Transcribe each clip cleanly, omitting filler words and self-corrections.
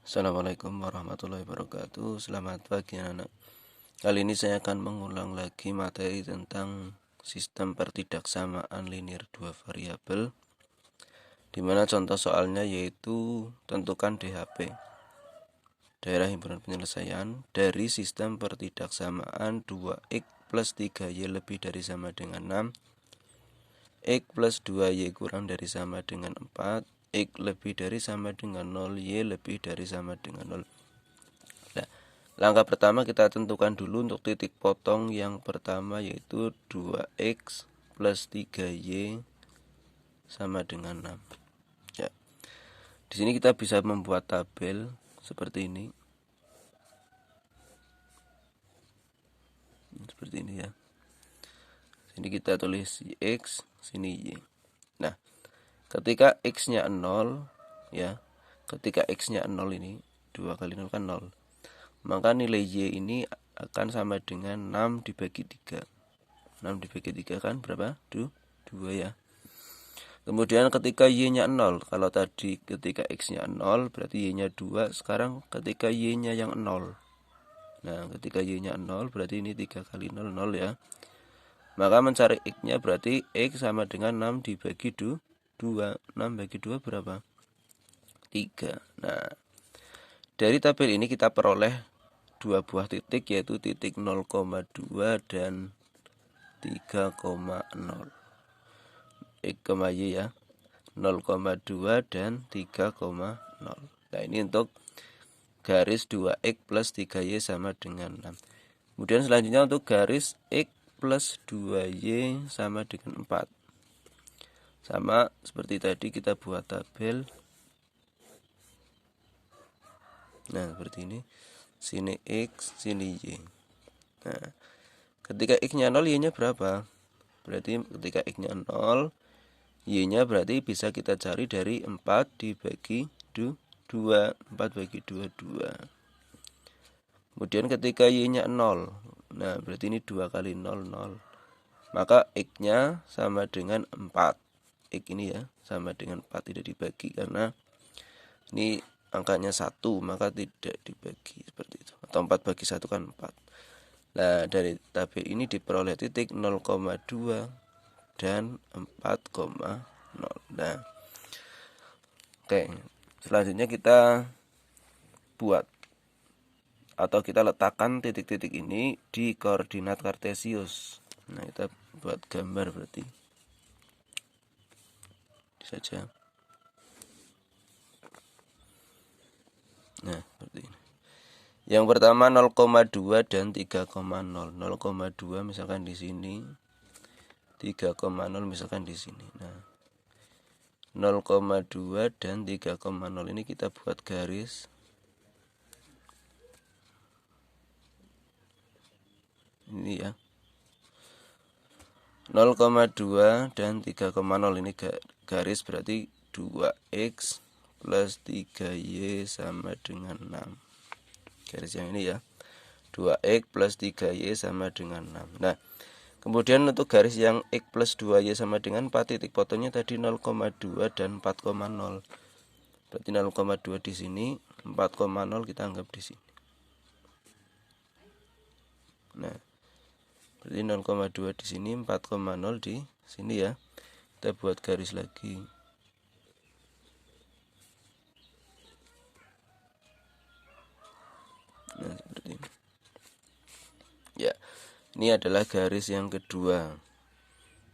Assalamualaikum warahmatullahi wabarakatuh. Selamat pagi anak. Kali ini saya akan mengulang lagi materi tentang sistem pertidaksamaan linear dua variabel, dimana contoh soalnya yaitu tentukan DHP, daerah himpunan penyelesaian, dari sistem pertidaksamaan 2x plus 3y lebih dari sama dengan 6, x plus 2y kurang dari sama dengan 4, x lebih dari sama dengan 0, y lebih dari sama dengan 0. Nah, langkah pertama kita tentukan dulu untuk titik potong yang pertama, yaitu 2x plus 3y sama dengan 6. Ya. Di sini kita bisa membuat tabel seperti ini. Seperti ini ya. Sini kita tulis x, sini y. Nah, ketika x-nya 0 ya. Ketika x-nya 0 ini 2 kali 0 kan 0. Maka nilai y ini akan sama dengan 6 dibagi 3. 6 dibagi 3 kan berapa? 2 ya. Kemudian ketika y-nya 0, kalau tadi ketika x-nya 0 berarti y-nya 2, sekarang ketika y-nya yang 0. Nah, ketika y-nya 0 berarti ini 3 kali 0, 0 ya. Maka mencari x-nya berarti x sama dengan 6 dibagi 2. 6 bagi 2 berapa? 3. Nah, dari tabel ini kita peroleh dua buah titik, yaitu titik 0,2 dan 3,0. X, Y ya, 0,2 dan 3,0. Nah, ini untuk garis 2x plus 3y sama dengan 6. Kemudian selanjutnya untuk garis x plus 2y sama dengan 4. Sama seperti tadi kita buat tabel. Nah, seperti ini. Sini x, sini y. Nah, ketika x-nya 0, y-nya berapa? Berarti ketika x-nya 0, y-nya berarti bisa kita cari dari 4 dibagi 2. 4 bagi 2, 2. Kemudian ketika y-nya 0, nah berarti ini 2 kali 0, 0. Maka x-nya sama dengan 4. X ini ya, sama dengan 4, tidak dibagi karena ini angkanya 1, maka tidak dibagi seperti itu. Atau 4 bagi 1 kan 4. Nah, dari tabel ini diperoleh titik 0,2 dan 4,0. Nah, oke. Selanjutnya kita buat atau kita letakkan titik-titik ini di koordinat kartesius. Nah, kita buat gambar berarti. Ini saja. Nah, seperti ini. Yang pertama 0,2 dan 3,0. 0,2 misalkan di sini. 3,0 misalkan di sini. Nah, 0,2 dan 3,0 ini kita buat garis. Ini ya. 0,2 dan 3,0 ini garis berarti 2x plus 3y sama dengan 6. Garis yang ini ya. 2x plus 3y sama dengan 6. Nah, kemudian untuk garis yang x plus 2y sama dengan 4, titik potongnya tadi 0,2 dan 4,0. Berarti 0,2 di sini, 4,0 kita anggap di sini. Nah, berarti 0,2 di sini, 4,0 di sini ya. Kita buat garis lagi. Nah, seperti ini. Ya, ini adalah garis yang kedua.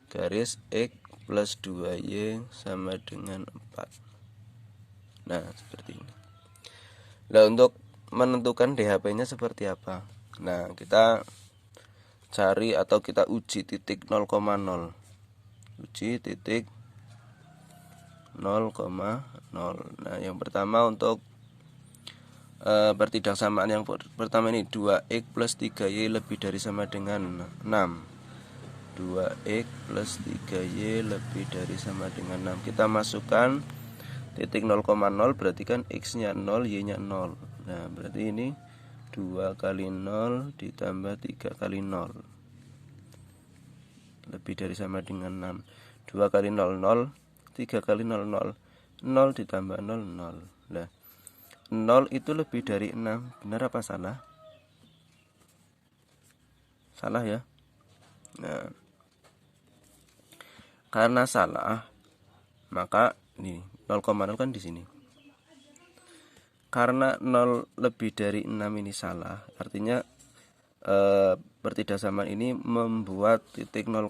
Garis x plus 2y sama dengan 4. Nah, seperti ini. Nah, untuk menentukan DHP-nya seperti apa? Nah, kita cari atau kita uji titik 0,0. Uji titik 0,0. Nah, yang pertama untuk pertidaksamaan yang pertama ini 2x plus 3y lebih dari sama dengan 6. 2x plus 3y lebih dari sama dengan 6. Kita masukkan titik 0,0 berarti kan x-nya 0, y-nya 0. Nah, berarti ini 2 kali 0 ditambah 3 kali 0 lebih dari sama dengan 6. 2 kali 0, 0. 3 kali 0, 0. 0 ditambah 0, 0. Nah, 0 itu lebih dari 6. Benar apa salah? Salah ya. Nah, karena salah, maka ini 0,0 kan di sini. Karena 0 lebih dari 6 ini salah, artinya pertidaksamaan ini membuat titik 0,0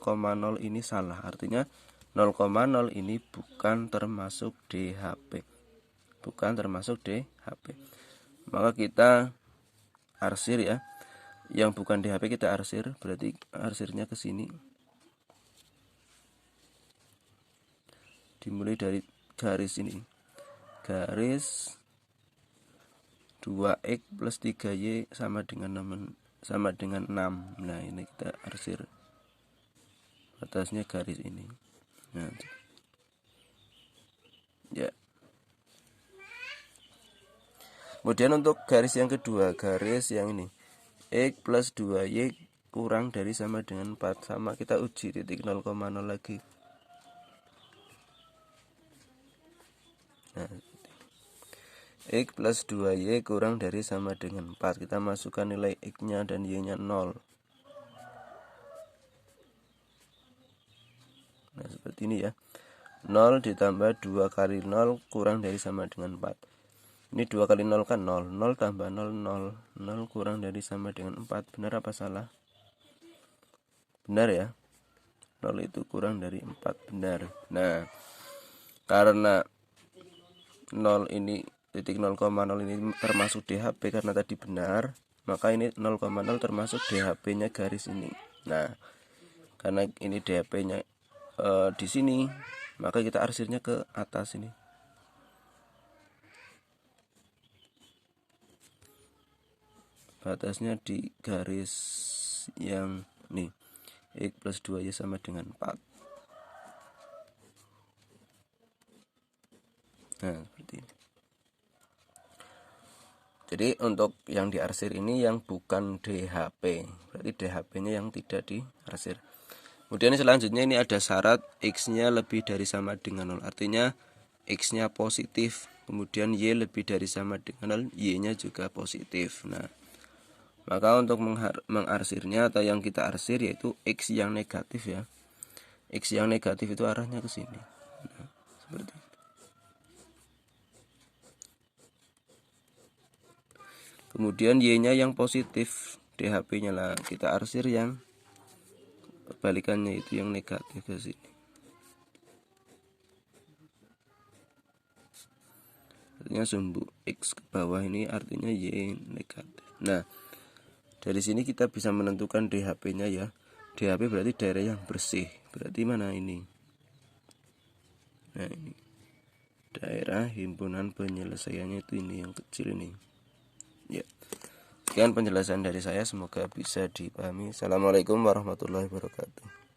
ini salah. Artinya 0,0 ini bukan termasuk DHP. Bukan termasuk DHP. Maka kita arsir ya. Yang bukan DHP kita arsir, berarti arsirnya ke sini. Dimulai dari garis ini. Garis 2x plus 3y sama dengan 6. Nah, ini kita arsir. Atasnya garis ini. Nah, ya. Kemudian untuk garis yang kedua, garis yang ini, x plus 2y kurang dari sama dengan 4. Sama, kita uji titik 0,0 lagi. Nah, x plus 2y kurang dari sama dengan 4. Kita masukkan nilai x nya dan y nya 0. Nah, seperti ini ya. 0 ditambah 2 kali 0 kurang dari sama dengan 4. Ini 2 kali 0 kan 0. 0 tambah 0, 0. 0 kurang dari sama dengan 4. Benar apa salah? Benar ya. 0 itu kurang dari 4. Benar. Nah, karena 0 ini, titik 0,0 ini termasuk DHP karena tadi benar, maka ini 0,0 termasuk DHP nya garis ini. Nah, karena ini DHP nya di sini, maka kita arsirnya ke atas ini. Batasnya di garis yang nih, x plus 2y sama dengan 4. Nah, seperti ini. Jadi untuk yang diarsir ini yang bukan DHP, berarti DHP nya yang tidak diarsir. Kemudian selanjutnya ini ada syarat x nya lebih dari sama dengan 0. Artinya x nya positif, kemudian y lebih dari sama dengan 0, y nya juga positif. Nah, maka untuk mengarsirnya atau yang kita arsir yaitu x yang negatif ya. X yang negatif itu arahnya ke sini. Nah, seperti itu. Kemudian y nya yang positif, DHP nya lah kita arsir yang kebalikannya, itu yang negatif ke sini. Artinya sumbu x ke bawah ini artinya y negatif. Nah, dari sini kita bisa menentukan DHP nya ya. DHP berarti daerah yang bersih. Berarti mana ini? Nah, ini daerah himpunan penyelesaiannya itu ini yang kecil ini. Ya. Sekian penjelasan dari saya, semoga bisa dipahami. Assalamualaikum warahmatullahi wabarakatuh.